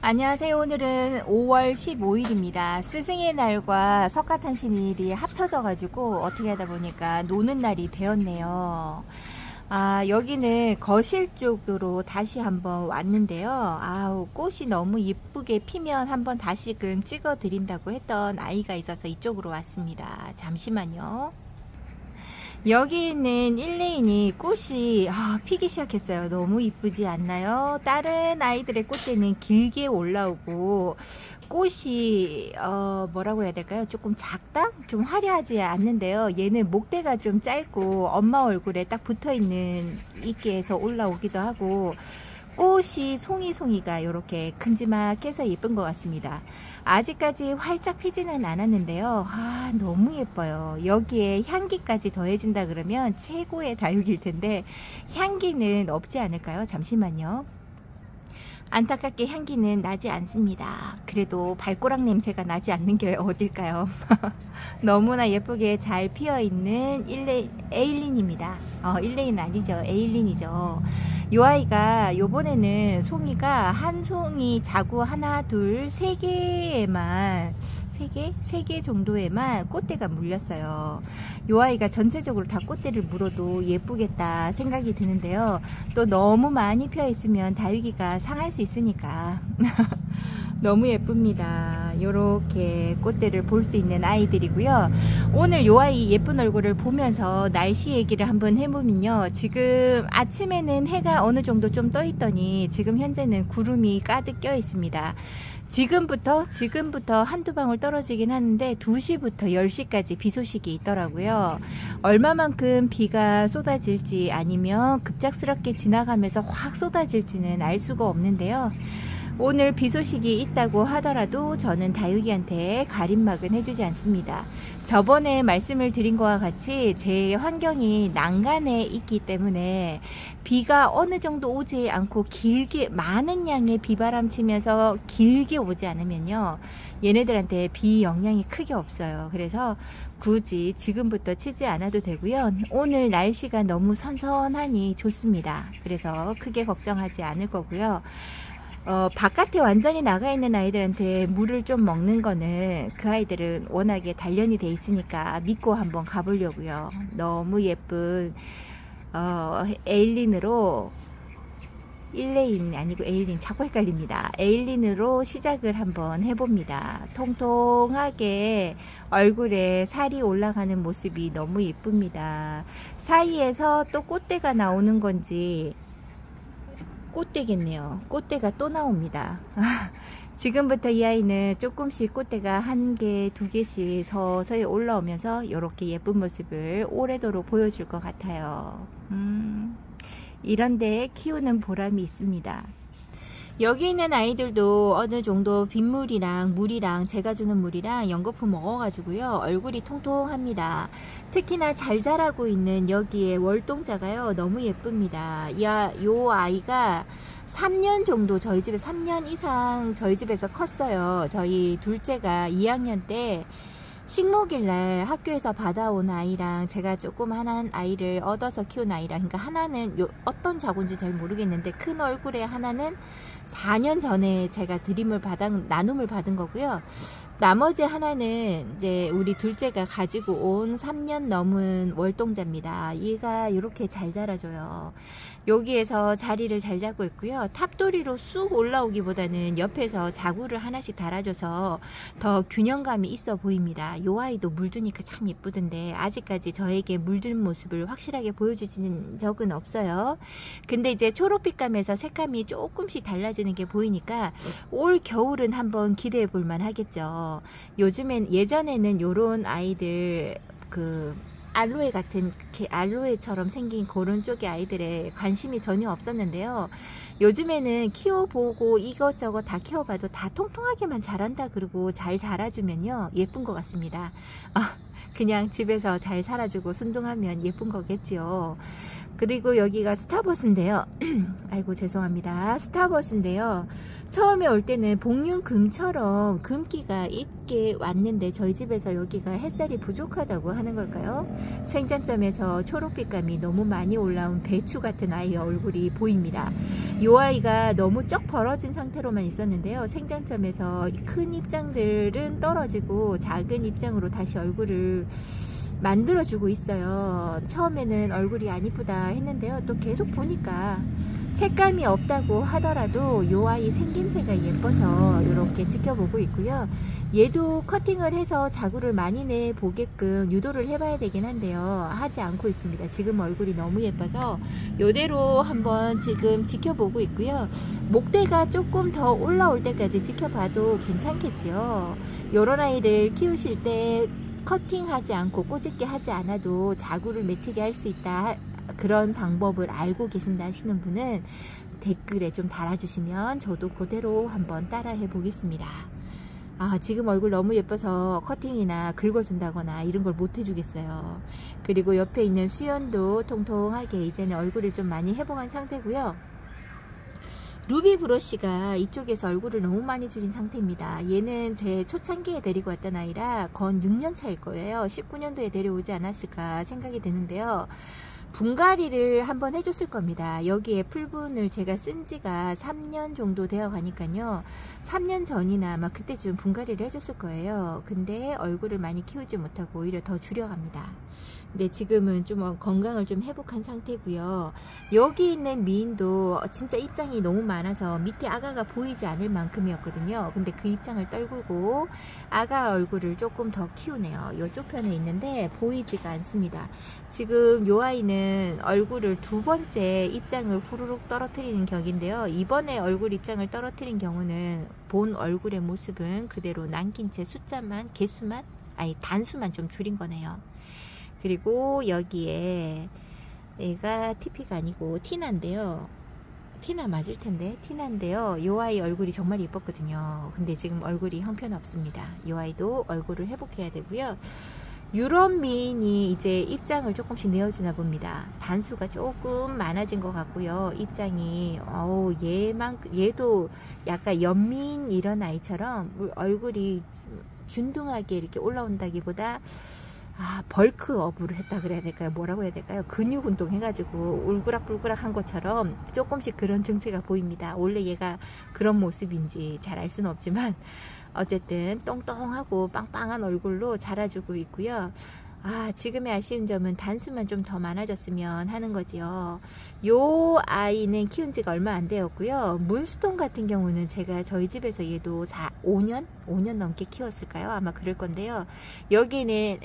안녕하세요. 오늘은 5월 15일입니다. 스승의 날과 석가탄신일이 합쳐져 가지고 어떻게 하다 보니까 노는 날이 되었네요. 여기는 거실 쪽으로 다시 한번 왔는데요. 꽃이 너무 예쁘게 피면 한번 다시금 찍어 드린다고 했던 아이가 있어서 이쪽으로 왔습니다. 잠시만요. 여기 있는 1레인이 꽃이 피기 시작했어요. 너무 이쁘지 않나요? 다른 아이들의 꽃대는 길게 올라오고 꽃이 뭐라고 해야 될까요? 조금 작다? 좀 화려하지 않는데요. 얘는 목대가 좀 짧고 엄마 얼굴에 딱 붙어있는 이끼에서 올라오기도 하고, 꽃이 송이가 이렇게 큼지막해서 예쁜 것 같습니다. 아직까지 활짝 피지는 않았는데요. 너무 예뻐요. 여기에 향기까지 더해진다 그러면 최고의 다육일 텐데 향기는 없지 않을까요? 잠시만요. 안타깝게 향기는 나지 않습니다. 그래도 발꼬락 냄새가 나지 않는 게 어딜까요? 너무나 예쁘게 잘 피어있는 에일린입니다. 1레인 아니죠. 에일린이죠. 이 아이가 요번에는 송이가 한 송이 자구 하나 둘 세 개에만 세 개 정도에만 꽃대가 물렸어요. 이 아이가 전체적으로 다 꽃대를 물어도 예쁘겠다 생각이 드는데요. 또 너무 많이 피어 있으면 다육이가 상할 수 있으니까 너무 예쁩니다. 이렇게 꽃대를 볼 수 있는 아이들이고요. 오늘 이 아이 예쁜 얼굴을 보면서 날씨 얘기를 한번 해보면요. 지금 아침에는 해가 어느 정도 좀 떠 있더니 지금 현재는 구름이 가득 껴 있습니다. 지금부터 한두 방울 떨어지긴 하는데 2시부터 10시까지 비 소식이 있더라고요. 얼마만큼 비가 쏟아질지 아니면 급작스럽게 지나가면서 확 쏟아질지는 알 수가 없는데요. 오늘 비 소식이 있다고 하더라도 저는 다육이한테 가림막은 해주지 않습니다. 저번에 말씀을 드린 것과 같이 제 환경이 난간에 있기 때문에 비가 어느 정도 오지 않고 길게 많은 양의 비바람 치면서 길게 오지 않으면요, 얘네들한테 비 영향이 크게 없어요. 그래서 굳이 지금부터 치지 않아도 되고요. 오늘 날씨가 너무 선선하니 좋습니다. 그래서 크게 걱정하지 않을 거고요. 바깥에 완전히 나가 있는 아이들한테 물을 좀 먹는 거는 그 아이들은 워낙에 단련이 돼 있으니까 믿고 한번 가보려고요. 너무 예쁜 에일린으로, 1레인 아니고 에일린, 자꾸 헷갈립니다. 에일린으로 시작을 한번 해봅니다. 통통하게 얼굴에 살이 올라가는 모습이 너무 예쁩니다. 사이에서 또 꽃대가 나오는 건지, 꽃대겠네요. 꽃대가 또 나옵니다. 지금부터 이 아이는 조금씩 꽃대가 1개, 2개씩 서서히 올라오면서 이렇게 예쁜 모습을 오래도록 보여줄 것 같아요. 이런데 키우는 보람이 있습니다. 여기 있는 아이들도 어느 정도 빗물이랑 물이랑 제가 주는 물이랑 연거푸 먹어가지고요, 얼굴이 통통합니다. 특히나 잘 자라고 있는 여기에 월동자가요, 너무 예쁩니다. 요 아이가 3년 정도 저희 집에 3년 이상 저희 집에서 컸어요. 저희 둘째가 2학년 때 식목일날 학교에서 받아온 아이랑 제가 조그만한 아이를 얻어서 키운 아이랑, 그러니까 하나는 어떤 자고인지 잘 모르겠는데 큰 얼굴에 하나는 4년 전에 제가 나눔을 받은 거고요. 나머지 하나는 이제 우리 둘째가 가지고 온 3년 넘은 월동자입니다. 얘가 이렇게 잘 자라줘요. 여기에서 자리를 잘 잡고 있고요. 탑도리로 쑥 올라오기보다는 옆에서 자구를 하나씩 달아줘서 더 균형감이 있어 보입니다. 요 아이도 물주니까 참 예쁘던데 아직까지 저에게 물든 모습을 확실하게 보여주지는 적은 없어요. 근데 이제 초록빛감에서 색감이 조금씩 달라지는 게 보이니까 올 겨울은 한번 기대해 볼만 하겠죠. 예전에는 요런 아이들, 알로에 같은, 알로에처럼 생긴 그런 쪽의 아이들에 관심이 전혀 없었는데요. 요즘에는 키워보고 이것저것 다 키워봐도 다 통통하게만 자란다 그러고 잘 자라주면요, 예쁜 것 같습니다. 그냥 집에서 잘 살아주고 순둥하면 예쁜 거겠죠. 그리고 여기가 스타버스인데요. 아이고 죄송합니다. 스타버스인데요. 처음에 올 때는 복륜금처럼 금기가 있게 왔는데 저희 집에서 여기가 햇살이 부족하다고 하는 걸까요? 생장점에서 초록빛감이 너무 많이 올라온 배추 같은 아이의 얼굴이 보입니다. 이 아이가 너무 쩍 벌어진 상태로만 있었는데요. 생장점에서 큰 입장들은 떨어지고 작은 입장으로 다시 얼굴을 만들어주고 있어요. 처음에는 얼굴이 안 이쁘다 했는데요. 또 계속 보니까 색감이 없다고 하더라도 이 아이 생김새가 예뻐서 이렇게 지켜보고 있고요. 얘도 커팅을 해서 자구를 많이 내보게끔 유도를 해봐야 되긴 한데요. 하지 않고 있습니다. 지금 얼굴이 너무 예뻐서 이대로 한번 지금 지켜보고 있고요. 목대가 조금 더 올라올 때까지 지켜봐도 괜찮겠지요. 이런 아이를 키우실 때 커팅하지 않고 꼬집게 하지 않아도 자구를 맺히게 할 수 있다, 그런 방법을 알고 계신다 하시는 분은 댓글에 좀 달아주시면 저도 그대로 한번 따라 해보겠습니다. 지금 얼굴 너무 예뻐서 커팅이나 긁어준다거나 이런 걸 못 해주겠어요. 그리고 옆에 있는 수연도 통통하게 이제는 얼굴을 좀 많이 회복한 상태고요. 루비 브러쉬가 이쪽에서 얼굴을 너무 많이 줄인 상태입니다. 얘는 제 초창기에 데리고 왔던 아이라 건 6년 차일 거예요. 19년도에 데려오지 않았을까 생각이 드는데요. 분갈이를 한번 해줬을 겁니다. 여기에 풀분을 제가 쓴 지가 3년 정도 되어 가니까요. 3년 전이나 아마 그때쯤 분갈이를 해줬을 거예요. 근데 얼굴을 많이 키우지 못하고 오히려 더 줄여갑니다. 근데 지금은 좀 건강을 좀 회복한 상태고요. 여기 있는 미인도 진짜 입장이 너무 많아서 밑에 아가가 보이지 않을 만큼이었거든요. 근데 그 입장을 떨구고 아가 얼굴을 조금 더 키우네요. 이쪽 편에 있는데 보이지가 않습니다. 지금 요 아이는 얼굴을 두 번째 입장을 후루룩 떨어뜨리는 격인데요. 이번에 얼굴 입장을 떨어뜨린 경우는 본 얼굴의 모습은 그대로 남긴 채 숫자만, 개수만, 단수만 좀 줄인 거네요. 그리고 여기에 얘가 TP가 아니고 티나인데요. 티나 맞을 텐데 티나인데요. 이 아이 얼굴이 정말 예뻤거든요. 근데 지금 얼굴이 형편없습니다. 이 아이도 얼굴을 회복해야 되고요. 유럽 미인이 이제 입장을 조금씩 내어주나 봅니다. 단수가 조금 많아진 것 같고요. 입장이 얘도 약간 연민 이런 아이처럼 얼굴이 균등하게 이렇게 올라온다기보다 벌크업을 했다 그래야 될까요? 뭐라고 해야 될까요? 근육 운동 해가지고 울그락불그락 한 것처럼 조금씩 그런 증세가 보입니다. 원래 얘가 그런 모습인지 잘 알 수는 없지만 어쨌든 똥똥하고 빵빵한 얼굴로 자라주고 있고요. 지금의 아쉬운 점은 단수만 좀 더 많아졌으면 하는 거지요. 요 아이는 키운 지가 얼마 안 되었고요. 문수동 같은 경우는 제가 저희 집에서 얘도 5년 넘게 키웠을까요? 아마 그럴 건데요. 여기는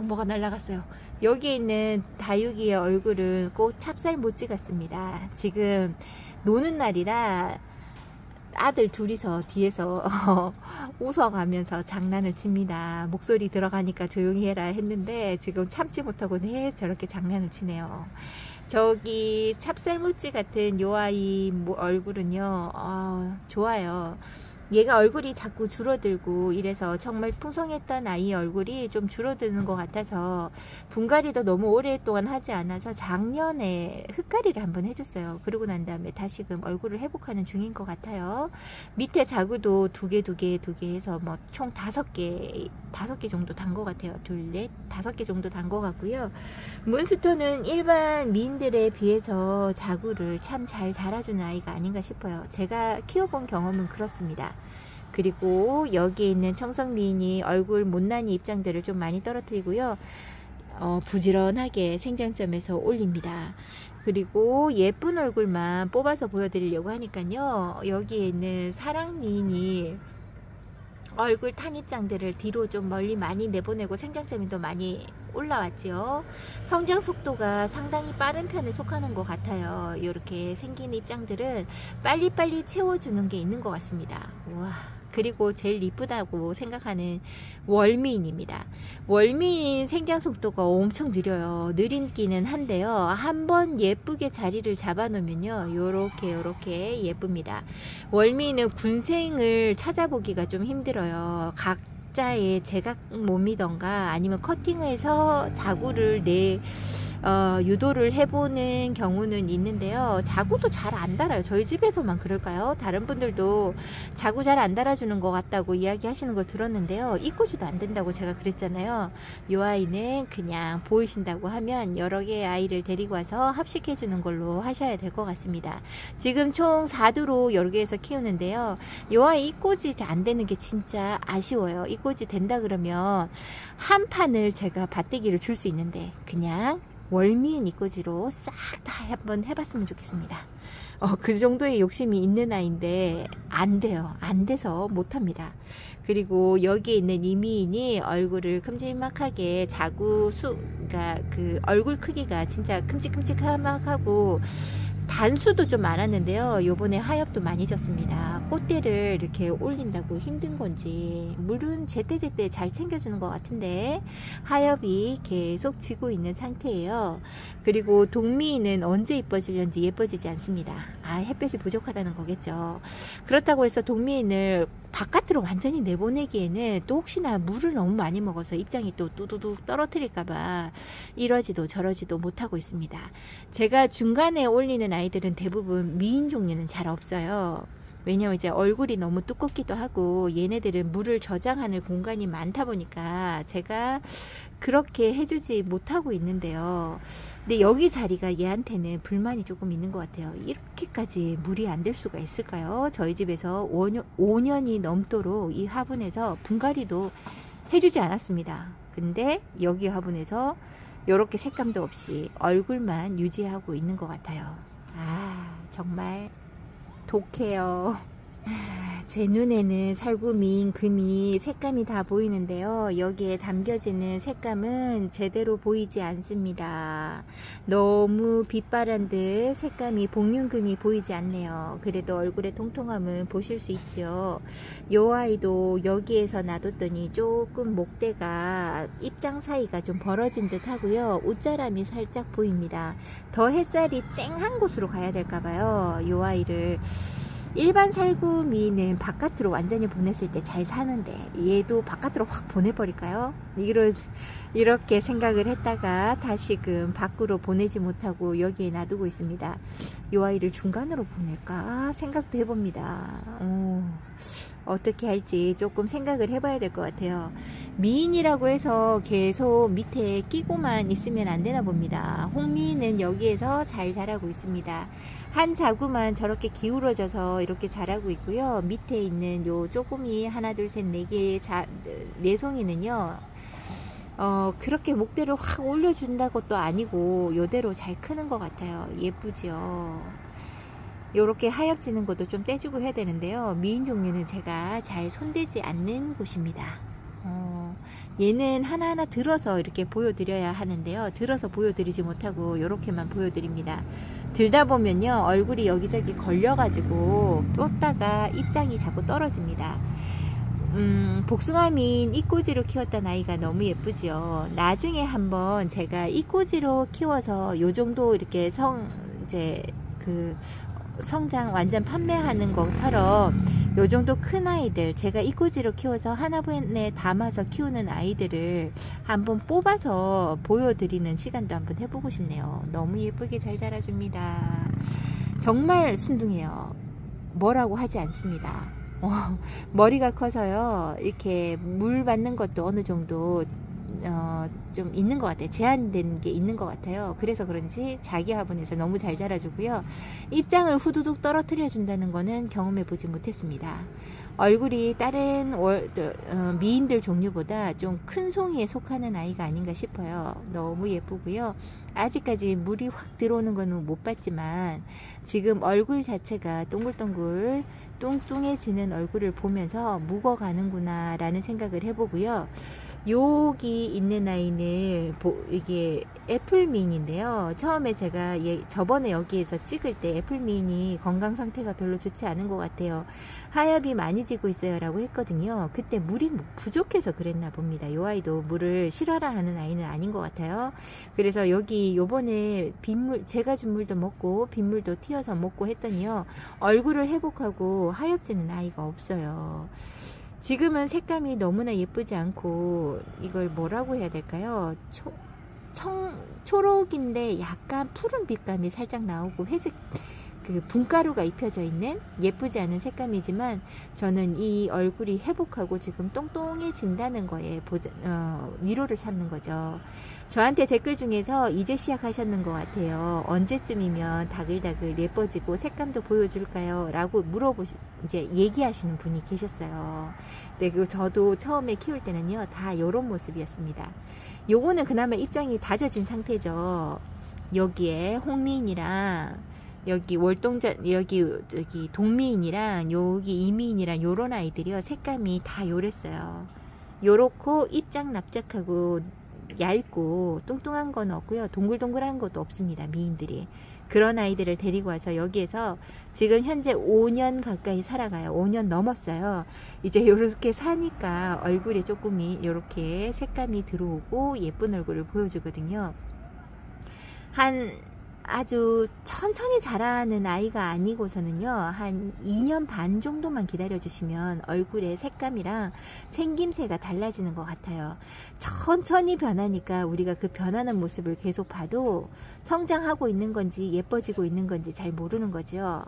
뭐가 날아갔어요. 여기 있는 다육이의 얼굴은 꼭 찹쌀모찌 같습니다. 지금 노는 날이라 아들 둘이서 뒤에서 웃어가면서 장난을 칩니다. 목소리 들어가니까 조용히 해라 했는데 지금 참지 못하고 저렇게 장난을 치네요. 저기 찹쌀모찌 같은 요 아이 얼굴은요, 좋아요. 얘가 얼굴이 자꾸 줄어들고 이래서 정말 풍성했던 아이 얼굴이 좀 줄어드는 것 같아서 분갈이도 너무 오랫동안 하지 않아서 작년에 흙갈이를 한번 해줬어요. 그러고 난 다음에 다시금 얼굴을 회복하는 중인 것 같아요. 밑에 자구도 두 개 해서 뭐 총 5개 정도 단 것 같아요. 5개 정도 단 것 같고요. 문스톤은 일반 미인들에 비해서 자구를 참 잘 달아주는 아이가 아닌가 싶어요. 제가 키워본 경험은 그렇습니다. 그리고 여기에 있는 청성미인이 얼굴 못난이 입장들을 좀 많이 떨어뜨리고요. 부지런하게 생장점에서 올립니다. 그리고 예쁜 얼굴만 뽑아서 보여드리려고 하니까요. 여기에 있는 사랑미인이 얼굴 탄 입장들을 뒤로 좀 멀리 많이 내보내고 생장점이 더 많이 올라왔지요. 성장 속도가 상당히 빠른 편에 속하는 것 같아요. 이렇게 생긴 입장들은 빨리빨리 채워주는 게 있는 것 같습니다. 우와. 그리고 제일 이쁘다고 생각하는 월미인입니다. 월미인 생장 속도가 엄청 느려요. 느리기는 한데요. 한번 예쁘게 자리를 잡아 놓으면요, 요렇게 예쁩니다. 월미인은 군생을 찾아보기가 좀 힘들어요. 각 각자의 제각 몸이던가 아니면 커팅을 해서 자구를 유도를 해보는 경우는 있는데요. 자구도 잘 안 달아요. 저희 집에서만 그럴까요? 다른 분들도 자구 잘 안 달아주는 것 같다고 이야기 하시는 걸 들었는데요. 이꼬지도 안 된다고 제가 그랬잖아요. 이 아이는 그냥 보이신다고 하면 여러 개의 아이를 데리고 와서 합식해 주는 걸로 하셔야 될 것 같습니다. 지금 총 4두로 여러 개에서 키우는데요. 이 아이 이꼬지 안 되는 게 진짜 아쉬워요. 이꼬지 된다 그러면 한 판을 제가 밭대기를 줄 수 있는데 그냥 월미인 이꼬지로 싹 다 한번 해봤으면 좋겠습니다. 그 정도의 욕심이 있는 아이인데 안 돼요. 안 돼서 못합니다. 그리고 여기에 있는 이미인이 얼굴을 큼직막하게 그러니까 그 얼굴 크기가 진짜 큼직큼직하고 단수도 좀 많았는데요. 요번에 하엽도 많이 졌습니다. 꽃대를 이렇게 올린다고 힘든 건지 물은 제때제때 잘 챙겨주는 것 같은데 하엽이 계속 지고 있는 상태예요. 그리고 동미는 언제 예뻐지려는지 예뻐지지 않습니다. 햇볕이 부족하다는 거겠죠. 그렇다고 해서 동미인을 바깥으로 완전히 내보내기에는 또 혹시나 물을 너무 많이 먹어서 입장이 또 뚜두둑 떨어뜨릴까봐 이러지도 저러지도 못하고 있습니다. 제가 중간에 올리는 아이들은 대부분 미인 종류는 잘 없어요. 왜냐면 이제 얼굴이 너무 두껍기도 하고 얘네들은 물을 저장하는 공간이 많다 보니까 제가 그렇게 해주지 못하고 있는데요. 근데 여기 자리가 얘한테는 불만이 조금 있는 것 같아요. 이렇게까지 물이 안 될 수가 있을까요? 저희 집에서 5년이 넘도록 이 화분에서 분갈이도 해주지 않았습니다. 근데 여기 화분에서 이렇게 색감도 없이 얼굴만 유지하고 있는 것 같아요. 정말 독해요. 제 눈에는 살구미인 금이 색감이 다 보이는데요. 여기에 담겨지는 색감은 제대로 보이지 않습니다. 너무 빛바란 듯 색감이 복륜금이 보이지 않네요. 그래도 얼굴의 통통함은 보실 수 있죠. 요 아이도 여기에서 놔뒀더니 조금 목대가 입장 사이가 좀 벌어진 듯 하고요. 웃자람이 살짝 보입니다. 더 햇살이 쨍한 곳으로 가야 될까봐요. 요 아이를 일반 살구미는 바깥으로 완전히 보냈을 때 잘 사는데 얘도 바깥으로 확 보내버릴까요? 이렇게 생각을 했다가 다시금 밖으로 보내지 못하고 여기에 놔두고 있습니다. 이 아이를 중간으로 보낼까 생각도 해봅니다. 어떻게 할지 조금 생각을 해봐야 될 것 같아요. 미인이라고 해서 계속 밑에 끼고만 있으면 안 되나 봅니다. 홍미인은 여기에서 잘 자라고 있습니다. 한 자구만 저렇게 기울어져서 이렇게 자라고 있고요. 밑에 있는 요 쪼꼬미 하나 둘 셋 네 개의 내송이는요 그렇게 목대를 확 올려준다고 또 아니고 요대로 잘 크는 것 같아요. 예쁘죠. 요렇게 하엽지는 것도 좀 떼주고 해야 되는데요. 미인 종류는 제가 잘 손대지 않는 곳입니다. 얘는 하나하나 들어서 이렇게 보여드려야 하는데요. 들어서 보여드리지 못하고 요렇게만 보여드립니다. 들다 보면요 얼굴이 여기저기 걸려가지고 뻗다가 입장이 자꾸 떨어집니다. 복숭아민 이꼬지로 키웠던 아이가 너무 예쁘지요. 나중에 한번 제가 이꼬지로 키워서 요 정도 이렇게 성장 완전 판매하는 것처럼 요 정도 큰 아이들 제가 이꼬지로 키워서 하나분에 담아서 키우는 아이들을 한번 뽑아서 보여드리는 시간도 한번 해보고 싶네요. 너무 예쁘게 잘 자라줍니다. 정말 순둥해요. 뭐라고 하지 않습니다. 머리가 커서요 이렇게 물 받는 것도 어느 정도 좀 있는 것 같아요. 제한된 게 있는 것 같아요. 그래서 그런지 자기 화분에서 너무 잘 자라주고요. 입장을 후두둑 떨어뜨려 준다는 거는 경험해 보지 못했습니다. 얼굴이 다른 미인들 종류보다 좀 큰 송이에 속하는 아이가 아닌가 싶어요. 너무 예쁘고요. 아직까지 물이 확 들어오는 거는 못 봤지만 지금 얼굴 자체가 동글동글 뚱뚱해지는 얼굴을 보면서 묵어가는구나 라는 생각을 해보고요. 여기 있는 아이는 이게 애플미인인데요. 처음에 제가 저번에 여기에서 찍을 때 애플미인이 건강 상태가 별로 좋지 않은 것 같아요. 하엽이 많이 지고 있어요 라고 했거든요. 그때 물이 부족해서 그랬나 봅니다. 이 아이도 물을 싫어라 하는 아이는 아닌 것 같아요. 그래서 여기 요번에 빗물 제가 준 물도 먹고 빗물도 튀어서 먹고 했더니요 얼굴을 회복하고 하엽지는 아이가 없어요. 지금은 색감이 너무나 예쁘지 않고 이걸 뭐라고 해야 될까요? 초록인데 약간 푸른 빛감이 살짝 나오고 회색 그 분가루가 입혀져 있는 예쁘지 않은 색감이지만 저는 이 얼굴이 회복하고 지금 똥똥해진다는 거에 위로를 삼는 거죠. 저한테 댓글 중에서 이제 시작하셨는 것 같아요. 언제쯤이면 다글다글 예뻐지고 색감도 보여줄까요? 라고 이제 얘기하시는 분이 계셨어요. 네, 저도 처음에 키울 때는요, 다 이런 모습이었습니다. 요거는 그나마 입장이 다져진 상태죠. 여기에 홍미인이랑 여기 여기 동미인이랑 여기 이미인이랑 요런 아이들이요, 색감이 다 요랬어요. 요렇고 입장 납작하고 얇고 뚱뚱한 건 없고요, 동글동글한 것도 없습니다. 미인들이. 그런 아이들을 데리고 와서 여기에서 지금 현재 5년 가까이 살아가요. 5년 넘었어요. 이제 요렇게 사니까 얼굴에 조금이 요렇게 색감이 들어오고 예쁜 얼굴을 보여주거든요. 아주 천천히 자라는 아이가 아니고서는요, 한 2년 반 정도만 기다려 주시면 얼굴의 색감이랑 생김새가 달라지는 것 같아요. 천천히 변하니까 우리가 그 변하는 모습을 계속 봐도 성장하고 있는 건지 예뻐지고 있는 건지 잘 모르는 거죠.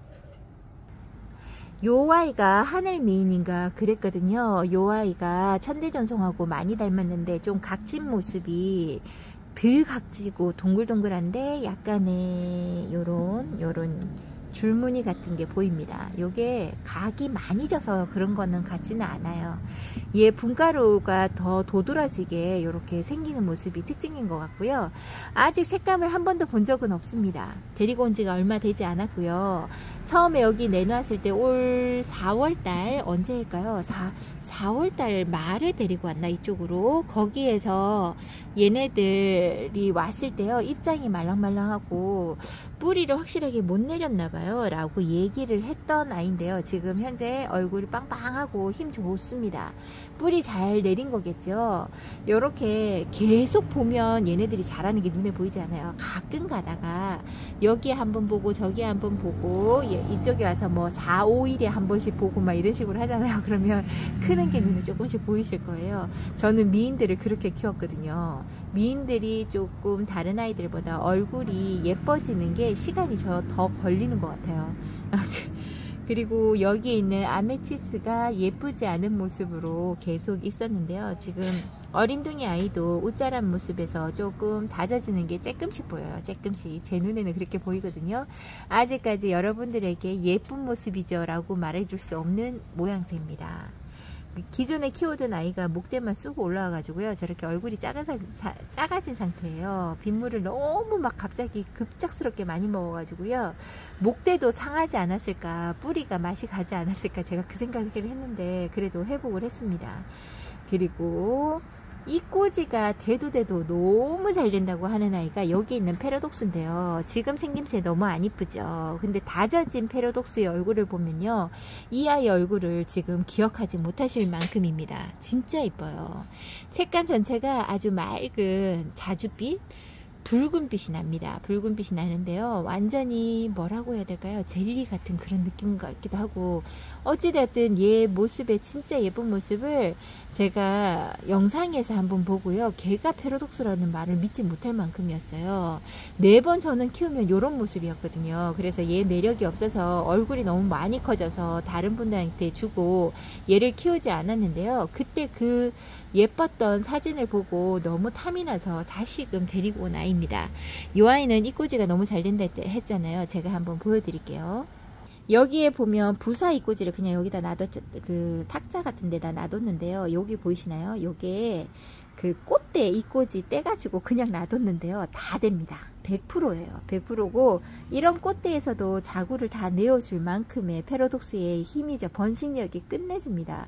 요 아이가 하늘미인인가 그랬거든요. 요 아이가 천대전송하고 많이 닮았는데 좀 각진 모습이 덜 각지고 동글동글한데 약간의 요런 줄무늬 같은 게 보입니다. 요게 각이 많이 져서 그런 거는 같지는 않아요. 얘 분가루가 더 도드라지게 이렇게 생기는 모습이 특징인 것 같고요. 아직 색감을 한 번도 본 적은 없습니다. 데리고 온 지가 얼마 되지 않았고요. 처음에 여기 내놨을 때 올 4월달 언제일까요? 4월달 말에 데리고 왔나 이쪽으로. 거기에서 얘네들이 왔을 때요, 입장이 말랑말랑하고 뿌리를 확실하게 못 내렸나봐요 라고 얘기를 했던 아이인데요, 지금 현재 얼굴이 빵빵하고 힘 좋습니다. 뿌리 잘 내린 거겠죠. 요렇게 계속 보면 얘네들이 자라는 게 눈에 보이지 않아요. 가끔 가다가 여기에 한번 보고 저기에 한번 보고 이쪽에 와서 뭐 4, 5일에 한 번씩 보고 막 이런 식으로 하잖아요. 그러면 크는 게 눈에 조금씩 보이실 거예요. 저는 미인들을 그렇게 키웠거든요. 미인들이 조금 다른 아이들보다 얼굴이 예뻐지는 게 시간이 더 걸리는 것 같아요. 그리고 여기에 있는 아메치스가 예쁘지 않은 모습으로 계속 있었는데요. 지금 어림둥이 아이도 웃자란 모습에서 조금 다져지는 게 조금씩 보여요. 조금씩. 제 눈에는 그렇게 보이거든요. 아직까지 여러분들에게 예쁜 모습이죠 라고 말해줄 수 없는 모양새입니다. 기존에 키우던 아이가 목대만 쑥 올라와 가지고요, 저렇게 얼굴이 작아진 상태예요. 빗물을 너무 막 갑자기 급작스럽게 많이 먹어 가지고요, 목대도 상하지 않았을까, 뿌리가 맛이 가지 않았을까, 제가 그 생각을 했는데 그래도 회복을 했습니다. 그리고 이 꼬지가 대도 너무 잘 된다고 하는 아이가 여기 있는 페로독스인데요. 지금 생김새 너무 안 이쁘죠. 근데 다져진 페로독스의 얼굴을 보면요, 이 아이 얼굴을 지금 기억하지 못하실 만큼입니다. 진짜 이뻐요. 색감 전체가 아주 맑은 자줏빛, 붉은빛이 납니다. 붉은빛이 나는데요, 완전히 뭐라고 해야 될까요? 젤리 같은 그런 느낌 같기도 하고. 어찌되었든 얘 모습의 진짜 예쁜 모습을 제가 영상에서 한번 보고요, 걔가 페로독스라는 말을 믿지 못할 만큼이었어요. 매번 저는 키우면 이런 모습이었거든요. 그래서 얘 매력이 없어서 얼굴이 너무 많이 커져서 다른 분들한테 주고 얘를 키우지 않았는데요, 그때 그 예뻤던 사진을 보고 너무 탐이 나서 다시금 데리고 온 아이입니다. 이 아이는 이꼬지가 너무 잘 된다 했잖아요. 제가 한번 보여드릴게요. 여기에 보면 부사 이꼬지를 그냥 여기다 그 탁자 같은 데다 놔뒀는데요. 여기 보이시나요? 요게 그 꽃대 이꼬지 떼가지고 그냥 놔뒀는데요, 다 됩니다. 100%예요. 100%고 이런 꽃대에서도 자구를 다 내어줄 만큼의 페로독스의 힘이죠. 번식력이 끝내줍니다.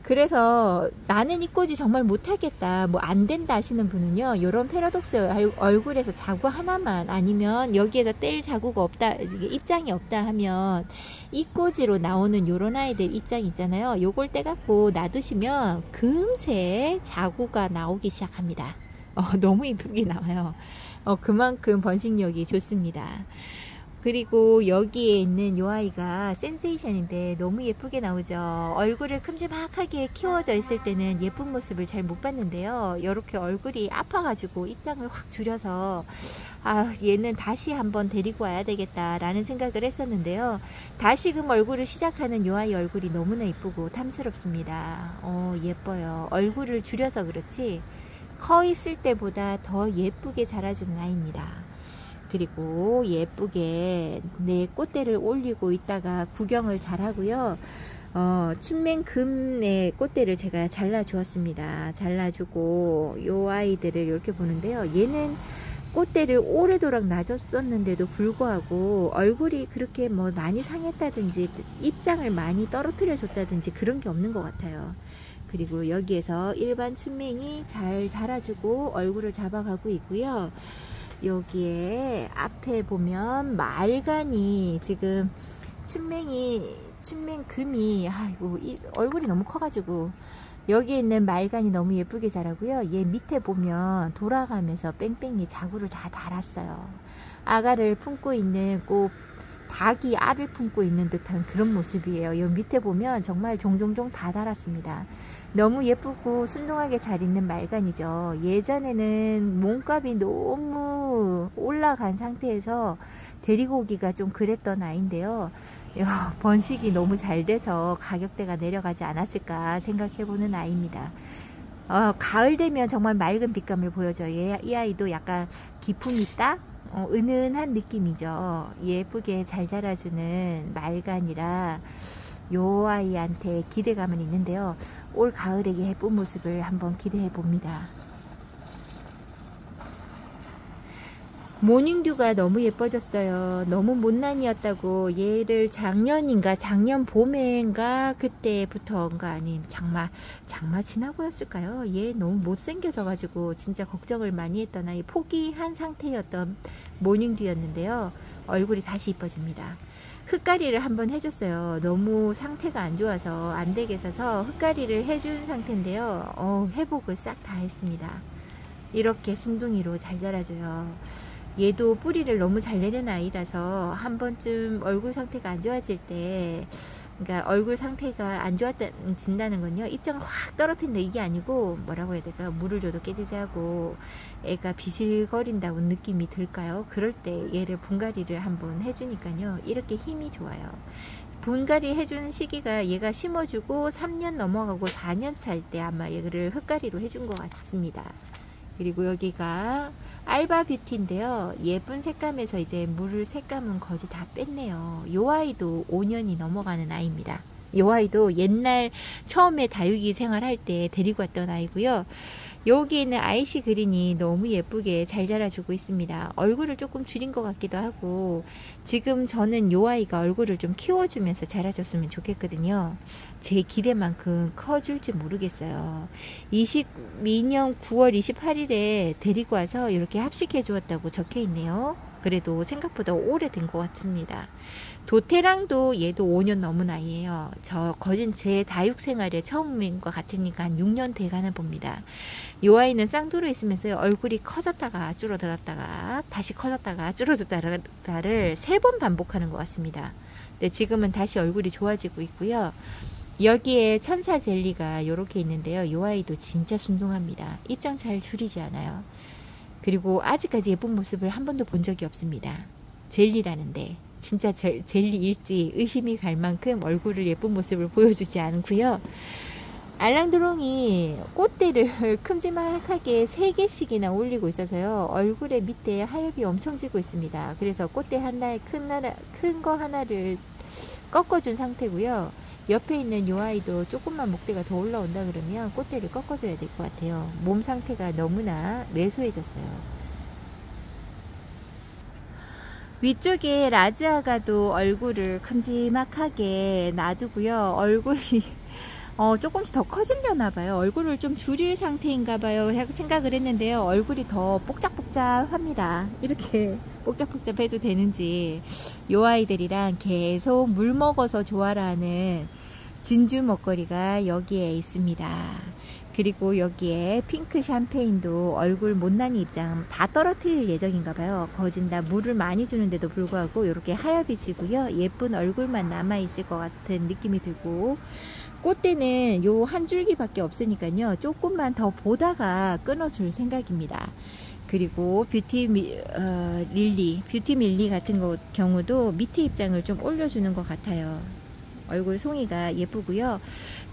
그래서 나는 이 꼬지 정말 못하겠다, 뭐 안된다 하시는 분은요, 요런 페라독스 얼굴에서 자구 하나만, 아니면 여기에서 뗄 자구가 없다, 입장이 없다 하면 이 꼬지로 나오는 요런 아이들 입장 있잖아요, 요걸 떼갖고 놔두시면 금세 자구가 나오기 시작합니다. 너무 이쁘게 나와요. 그만큼 번식력이 좋습니다. 그리고 여기에 있는 요 아이가 센세이션인데 너무 예쁘게 나오죠. 얼굴을 큼지막하게 키워져 있을 때는 예쁜 모습을 잘 못 봤는데요. 이렇게 얼굴이 아파가지고 입장을 확 줄여서 얘는 다시 한번 데리고 와야 되겠다 라는 생각을 했었는데요. 다시금 얼굴을 시작하는 요 아이 얼굴이 너무나 예쁘고 탐스럽습니다. 예뻐요. 얼굴을 줄여서 그렇지 커 있을 때보다 더 예쁘게 자라주는 아이입니다. 그리고 예쁘게 내 꽃대를 올리고 있다가 구경을 잘 하고요. 춘맹금의 꽃대를 제가 잘라 주었습니다. 잘라주고 요 아이들을 이렇게 보는데요. 얘는 꽃대를 오래도록 놔줬었는데도 불구하고 얼굴이 그렇게 뭐 많이 상했다든지 입장을 많이 떨어뜨려 줬다든지 그런 게 없는 것 같아요. 그리고 여기에서 일반 춘맹이 잘 자라주고 얼굴을 잡아가고 있고요. 여기에 앞에 보면 말간이 지금 춘맹금이 아이고 얼굴이 너무 커가지고 여기에 있는 말간이 너무 예쁘게 자라고요. 얘 밑에 보면 돌아가면서 뺑뺑이 자구를 다 달았어요. 아가를 품고 있는 꼭 닭이 알을 품고 있는 듯한 그런 모습이에요. 여기 밑에 보면 정말 종종종 다 달았습니다. 너무 예쁘고 순둥하게 잘 있는 말간이죠. 예전에는 몸값이 너무 올라간 상태에서 데리고 오기가 좀 그랬던 아이인데요. 번식이 너무 잘 돼서 가격대가 내려가지 않았을까 생각해보는 아이입니다. 가을 되면 정말 맑은 빛감을 보여줘요. 이 아이도 약간 기품이 있다? 은은한 느낌이죠. 예쁘게 잘 자라주는 말간이라 요 아이한테 기대감은 있는데요. 올 가을에 예쁜 모습을 한번 기대해 봅니다. 모닝듀가 너무 예뻐졌어요. 너무 못난이였다고 얘를 작년인가 작년 봄에인가 그때부터인가 아니면 장마 지나고였을까요? 얘 너무 못생겨져 가지고 진짜 걱정을 많이 했던 아이, 포기한 상태였던 모닝듀였는데요. 얼굴이 다시 이뻐집니다. 흙가리를 한번 해줬어요. 너무 상태가 안 좋아서 안 되게 있어서 흙가리를 해준 상태인데요. 회복을 싹 다 했습니다. 이렇게 순둥이로 잘 자라줘요. 얘도 뿌리를 너무 잘 내는 아이라서 한 번쯤 얼굴 상태가 안 좋아질 때, 그러니까 얼굴 상태가 안 좋아진다는 건요, 입장을 확 떨어뜨린다 이게 아니고 뭐라고 해야 될까요? 물을 줘도 깨지지 하고 애가 비실거린다고 느낌이 들까요? 그럴 때 얘를 분갈이를 한번 해주니까요, 이렇게 힘이 좋아요. 분갈이 해주는 시기가 얘가 심어주고 3년 넘어가고 4년 찰 때 아마 얘를 흙가리로 해준 것 같습니다. 그리고 여기가 알바 뷰티인데요. 예쁜 색감에서 이제 물 색감은 거의 다 뺐네요. 요 아이도 5년이 넘어가는 아이입니다. 요 아이도 옛날 처음에 다육이 생활할 때 데리고 왔던 아이고요. 여기 있는 아이시 그린이 너무 예쁘게 잘 자라주고 있습니다. 얼굴을 조금 줄인 것 같기도 하고, 지금 저는 요 아이가 얼굴을 좀 키워주면서 자라줬으면 좋겠거든요. 제 기대만큼 커줄지 모르겠어요. 22년 9월 28일에 데리고 와서 이렇게 합식해 주었다고 적혀 있네요. 그래도 생각보다 오래된 것 같습니다. 도테랑도 얘도 5년 넘은 아이예요. 거진 제 다육 생활에 처음인 것 같으니까 한 6년 돼가나 봅니다. 이 아이는 쌍두로 있으면서 얼굴이 커졌다가 줄어들었다가 다시 커졌다가 줄어들었다를 3번 반복하는 것 같습니다. 네, 지금은 다시 얼굴이 좋아지고 있고요. 여기에 천사 젤리가 이렇게 있는데요. 이 아이도 진짜 순둥합니다. 입장 잘 줄이지 않아요. 그리고 아직까지 예쁜 모습을 한 번도 본 적이 없습니다. 젤리라는데 진짜 젤리일지 의심이 갈 만큼 얼굴을 예쁜 모습을 보여주지 않고요. 알랑드롱이 꽃대를 큼지막하게 3개씩이나 올리고 있어서요. 얼굴에 밑에 하엽이 엄청 지고 있습니다. 그래서 꽃대 하나에 큰 거 하나를 꺾어준 상태고요. 옆에 있는 요 아이도 조금만 목대가 더 올라온다 그러면 꽃대를 꺾어줘야 될 것 같아요. 몸 상태가 너무나 매소해졌어요. 위쪽에 라즈아가도 얼굴을 큼지막하게 놔두고요. 얼굴이 조금씩 더 커지려나 봐요. 얼굴을 좀 줄일 상태인가 봐요. 생각을 했는데요. 얼굴이 더 복잡복잡합니다. 이렇게 복잡복잡해도 되는지 요 아이들이랑 계속 물 먹어서 좋아라 하는 진주 먹거리가 여기에 있습니다. 그리고 여기에 핑크 샴페인도 얼굴 못난이 입장 다 떨어뜨릴 예정인가 봐요. 거진다 물을 많이 주는데도 불구하고 이렇게 하얗게 지고요. 예쁜 얼굴만 남아 있을 것 같은 느낌이 들고, 꽃대는 요 한 줄기밖에 없으니까요. 조금만 더 보다가 끊어줄 생각입니다. 그리고 뷰티 밀리 같은 경우도 밑에 입장을 좀 올려주는 것 같아요. 얼굴 송이가 예쁘고요.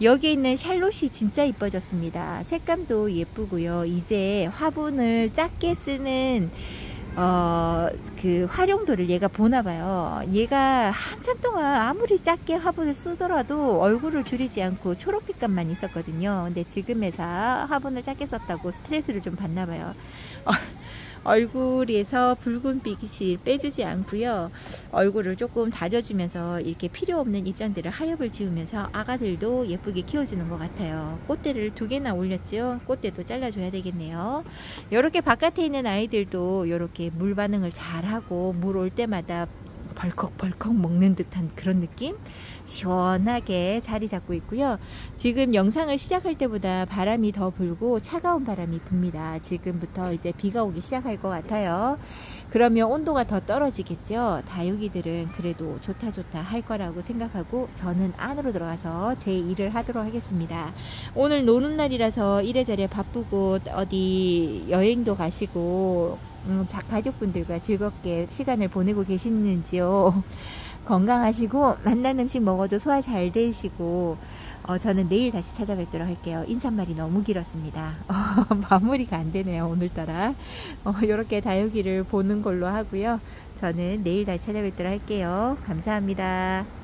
여기 있는 샬롯이 진짜 이뻐졌습니다. 색감도 예쁘고요. 이제 화분을 작게 쓰는 그 활용도를 얘가 보나봐요. 얘가 한참 동안 아무리 작게 화분을 쓰더라도 얼굴을 줄이지 않고 초록빛감만 있었거든요. 근데 지금에서 화분을 작게 썼다고 스트레스를 좀 받나봐요. 얼굴에서 붉은빛을 빼주지 않고요. 얼굴을 조금 다져주면서 이렇게 필요 없는 입장들을 하엽을 지우면서 아가들도 예쁘게 키워주는 것 같아요. 꽃대를 2개나 올렸죠. 꽃대도 잘라줘야 되겠네요. 이렇게 바깥에 있는 아이들도 이렇게 물 반응을 잘하고 물 올 때마다 벌컥벌컥 먹는 듯한 그런 느낌? 시원하게 자리 잡고 있고요. 지금 영상을 시작할 때보다 바람이 더 불고 차가운 바람이 붑니다. 지금부터 이제 비가 오기 시작할 것 같아요. 그러면 온도가 더 떨어지겠죠. 다육이들은 그래도 좋다 할 거라고 생각하고 저는 안으로 들어가서 제 일을 하도록 하겠습니다. 오늘 노는 날이라서 이래저래 바쁘고 어디 여행도 가시고 가족분들과 즐겁게 시간을 보내고 계시는지요. 건강하시고 맛난 음식 먹어도 소화 잘 되시고, 저는 내일 다시 찾아뵙도록 할게요. 인사말이 너무 길었습니다. 마무리가 안 되네요, 오늘따라. 이렇게 다육이를 보는 걸로 하고요. 저는 내일 다시 찾아뵙도록 할게요. 감사합니다.